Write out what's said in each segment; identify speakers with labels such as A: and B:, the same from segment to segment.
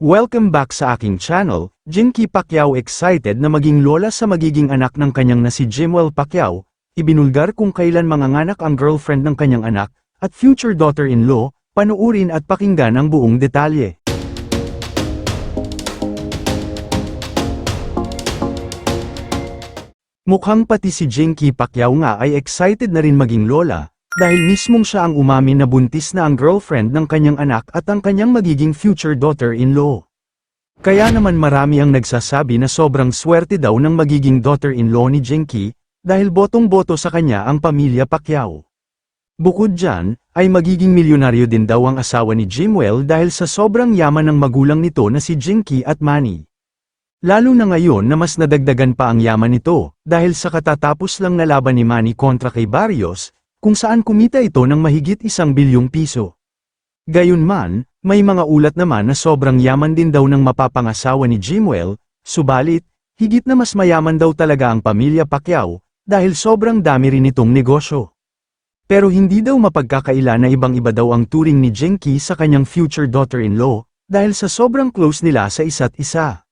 A: Welcome back sa aking channel. Jinky Pacquiao excited na maging lola sa magiging anak ng kanyang na si Jimwell Pacquiao, ibinulgar kung kailan manganganak ang girlfriend ng kanyang anak, at future daughter-in-law, panuurin at pakinggan ang buong detalye. Mukhang pati si Jinky Pacquiao nga ay excited na rin maging lola, dahil mismong siya ang umamin na buntis na ang girlfriend ng kanyang anak at ang kanyang magiging future daughter-in-law. Kaya naman marami ang nagsasabi na sobrang swerte daw ng magiging daughter-in-law ni Jinky, dahil botong-boto sa kanya ang pamilya Pacquiao. Bukod dyan, ay magiging milyonaryo din daw ang asawa ni Jimwell dahil sa sobrang yaman ng magulang nito na si Jinky at Manny. Lalo na ngayon na mas nadagdagan pa ang yaman nito, dahil sa katatapos lang na laban ni Manny kontra kay Barrios, kung saan kumita ito ng mahigit 1 bilyong piso. Gayunman, may mga ulat naman na sobrang yaman din daw ng mapapangasawa ni Jimwell, subalit, higit na mas mayaman daw talaga ang pamilya Pacquiao, dahil sobrang dami rin itong negosyo. Pero hindi daw mapagkakaila na ibang-iba daw ang turing ni Jinky sa kanyang future daughter-in-law, dahil sa sobrang close nila sa isa't isa.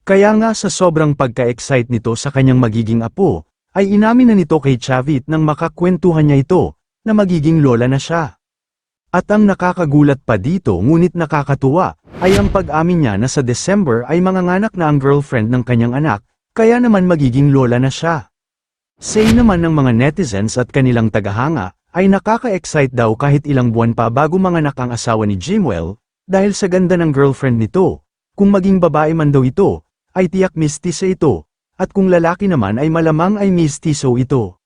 A: Kaya nga sa sobrang pagka-excite nito sa kanyang magiging apo, ay inamin na nito kay Chavit nang makakwentuhan niya ito, na magiging lola na siya. At ang nakakagulat pa dito ngunit nakakatuwa, ay ang pag-amin niya na sa December ay manganganak na ang girlfriend ng kanyang anak, kaya naman magiging lola na siya. Say naman ng mga netizens at kanilang tagahanga, ay nakaka-excite daw kahit ilang buwan pa bago manganak ang asawa ni Jimwell, dahil sa ganda ng girlfriend nito. Kung maging babae man daw ito, ay tiyak mestiza ito. At kung lalaki naman ay malamang ay mestizo ito.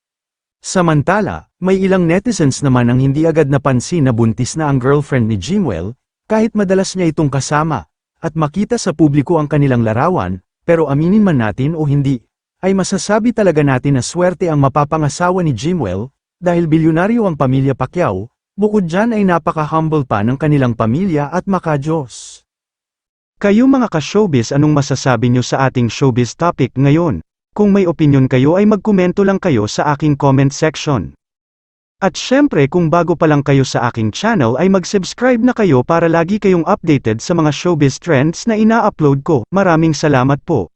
A: Samantala, may ilang netizens naman ang hindi agad napansin na buntis na ang girlfriend ni Jimwell, kahit madalas niya itong kasama, at makita sa publiko ang kanilang larawan, pero aminin man natin o hindi, ay masasabi talaga natin na swerte ang mapapangasawa ni Jimwell, dahil bilyonaryo ang pamilya Pacquiao, bukod dyan ay napaka-humble pa ng kanilang pamilya at maka-Diyos. Kayo mga ka-showbiz, anong masasabi nyo sa ating showbiz topic ngayon? Kung may opinion kayo ay magkomento lang kayo sa aking comment section. At syempre kung bago pa lang kayo sa aking channel ay mag-subscribe na kayo para lagi kayong updated sa mga showbiz trends na ina-upload ko. Maraming salamat po.